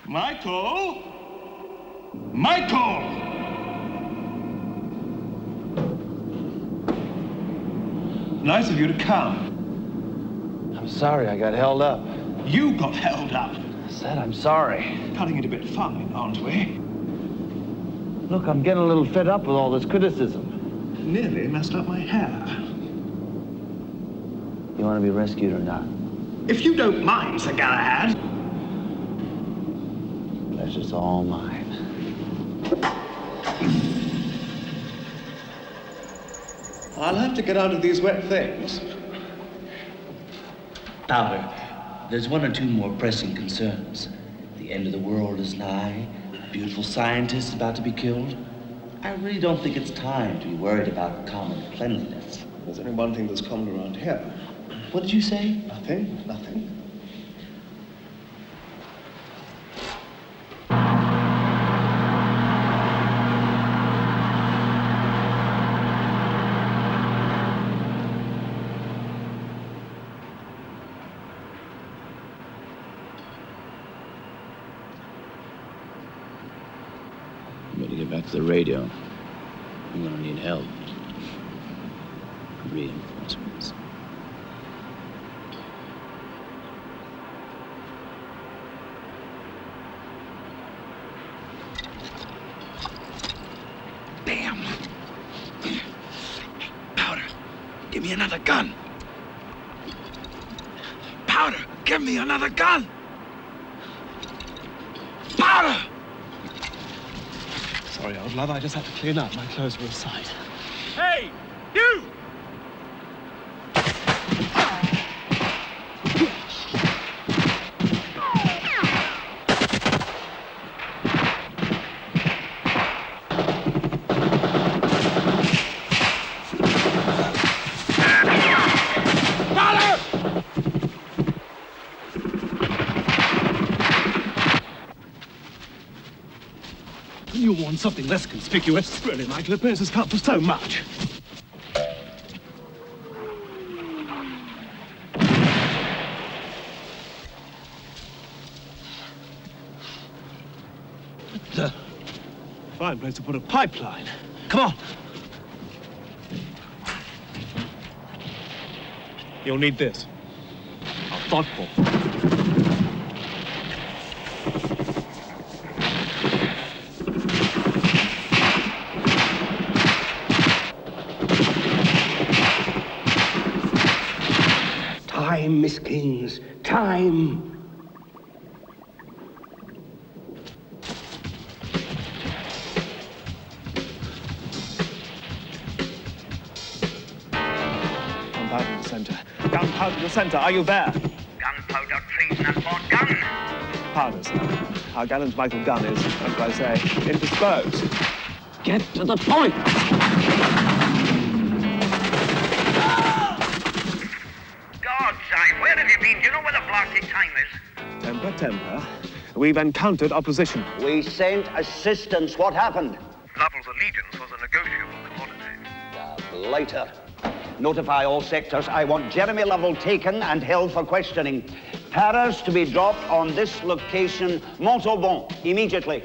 Michael? Michael! Nice of you to come. I'm sorry I got held up. You got held up. I said I'm sorry. Cutting it a bit fine, aren't we? Look, I'm getting a little fed up with all this criticism. Nearly messed up my hair. You want to be rescued or not? If you don't mind, Sir Galahad. Pleasure's all mine. I'll have to get out of these wet things. Powder, there's one or two more pressing concerns. The end of the world is nigh. A beautiful scientist is about to be killed. I really don't think it's time to be worried about common cleanliness. There's only one thing that's common around here. What did you say? Nothing, nothing. back to the radio. I'm gonna need help. Reinforcements. Damn! Powder, give me another gun. Powder, give me another gun. Powder! Sorry, old love, I just had to clean up. My clothes were aside. Hey, you! You want something less conspicuous. Really, Michael, appearances count for so much. Fine place to put a pipeline. Come on. You'll need this. How thoughtful. Time, Miss Kings, time. Gunpowder in the center. Gunpowder in the center. Are you there? Gunpowder, treason, and bought gun. Powder, sir. Our gallant Michael Gunn is, as I say, indisposed. Get to the point! God's eye, where have you been? Do you know where the blasted time is? Temper, temper. We've encountered opposition. We sent assistance. What happened? Lovell's allegiance was a negotiable commodity. Later. Notify all sectors. I want Jeremy Lovell taken and held for questioning. Paras to be dropped on this location, Montauban, immediately.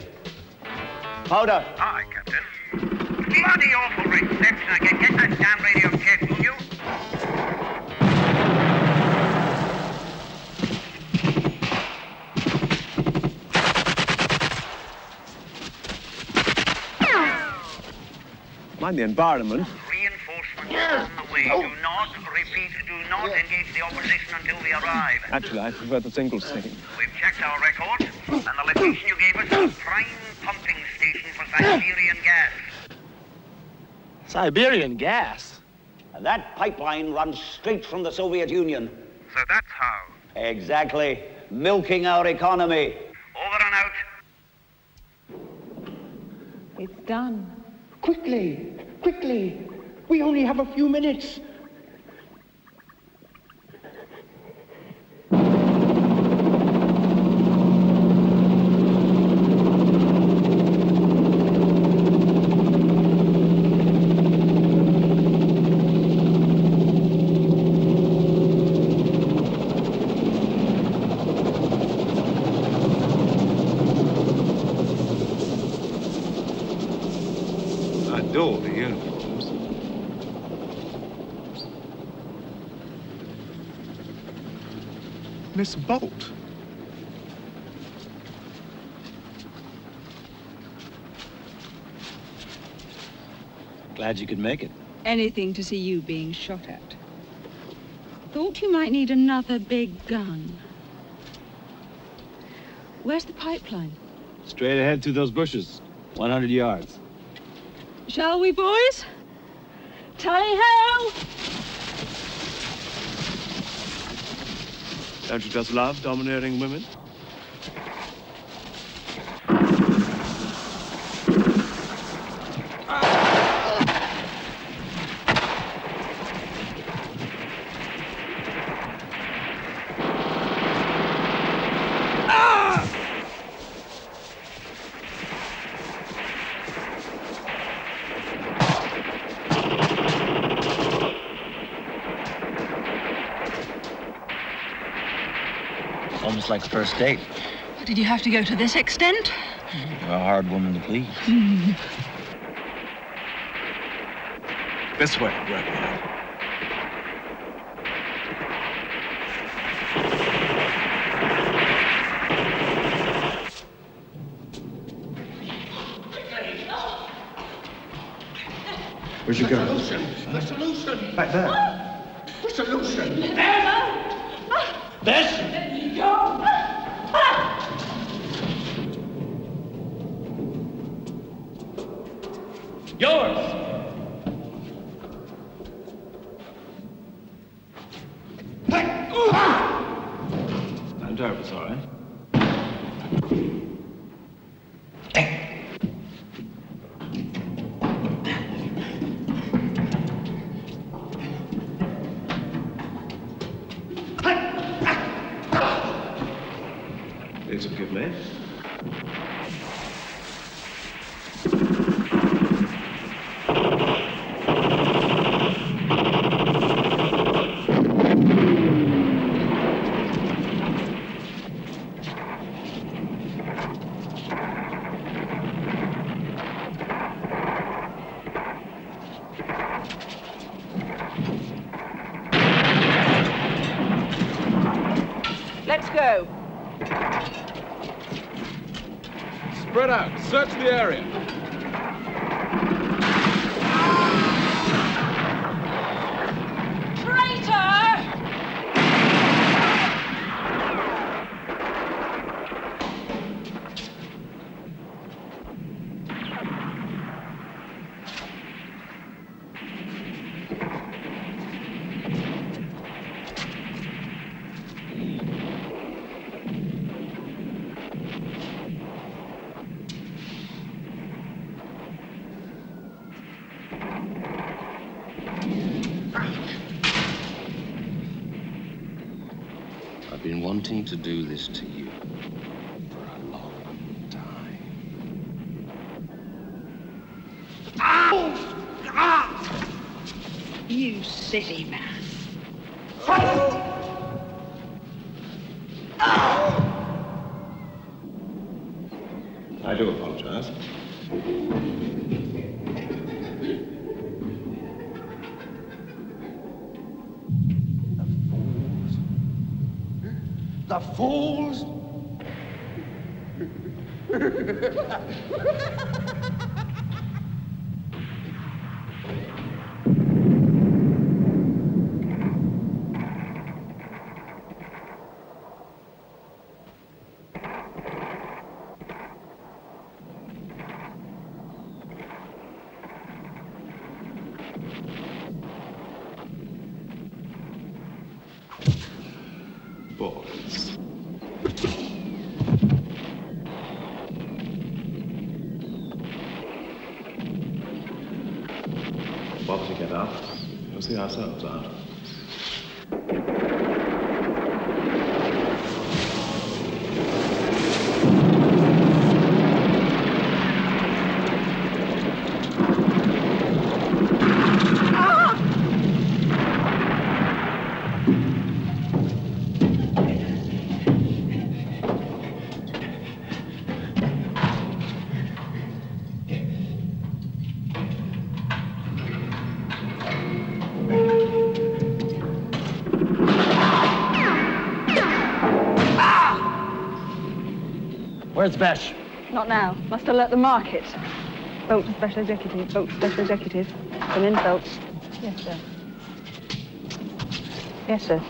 Powder. Aye, Captain. Bloody awful reception again. Get that damn radio checked, will you? Mind the environment. Reinforcements on the way. Do not, repeat, do not engage the opposition until we arrive. Actually, I prefer the single scene. We've checked our records, and the location you gave us is a prime pumping station for Siberian gas. Siberian gas? That pipeline runs straight from the Soviet Union. So that's how. Exactly. Milking our economy. Over and out. It's done. Quickly, quickly. We only have a few minutes. I adore the uniforms. Miss Bolt. Glad you could make it. Anything to see you being shot at. Thought you might need another big gun. Where's the pipeline? Straight ahead through those bushes. 100 yards. Shall we, boys? Tally-ho! Don't you just love domineering women? Almost like the first date. Did you have to go to this extent? You're a hard woman to please. This way, Directorial. Where'd you go? The solution! Back there. The solution! Bess! Let me go! Yours! I'm terribly sorry. Please forgive me. Let's go. Spread out. Search the area. Traitor! I've been wanting to do this to you for a long time. You silly man. I do apologize. The fools! Boys. Bother to get up. We'll see ourselves out. Where's Vesh? Not now. Must alert the market. Boat to Special Executive. Boat to Special Executive. Come in, Phelps. Yes, sir. Yes, sir.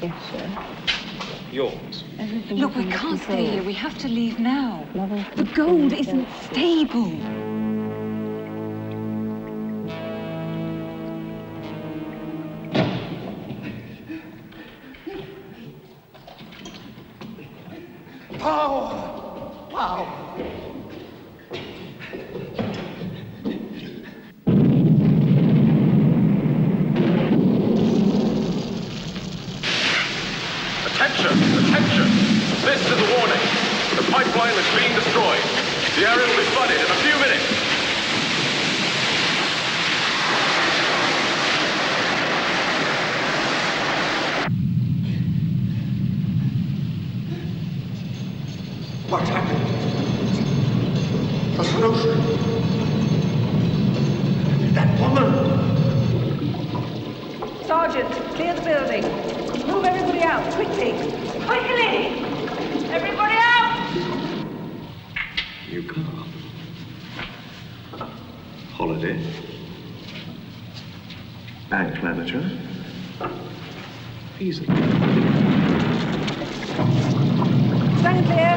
Yes, sir. Yours. Look, we can't stay here. We have to leave now. The gold isn't stable. Power! Wow! Attention! Attention! This is a warning. The pipeline is being destroyed. The area will be flooded in a few minutes. What happened? That woman! Sergeant, clear the building. Move everybody out, quickly. Quickly! Everybody out! New car. Holiday. Bank manager. Easy. Stand clear.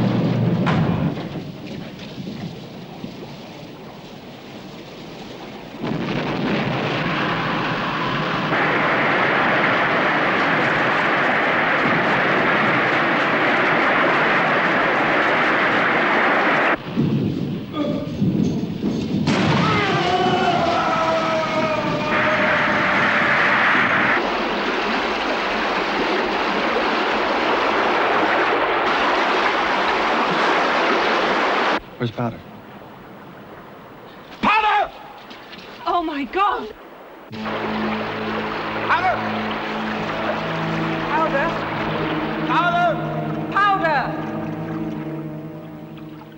Where's Powder? Powder! Oh my God! Powder! Powder! Powder! Powder!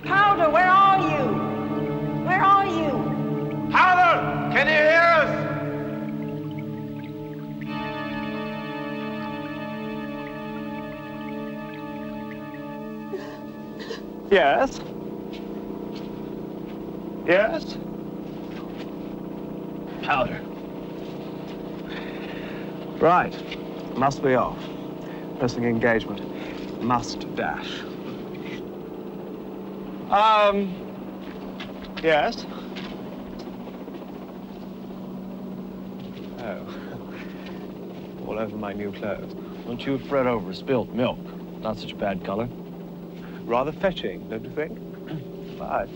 Powder, where are you? Where are you? Powder! Can you hear us? Yes? Yes? Powder. Right. Must be off. Pressing engagement. Must dash. Yes? Oh. All over my new clothes. Don't you fret over spilt milk. Not such a bad color. Rather fetching, don't you think? Bye.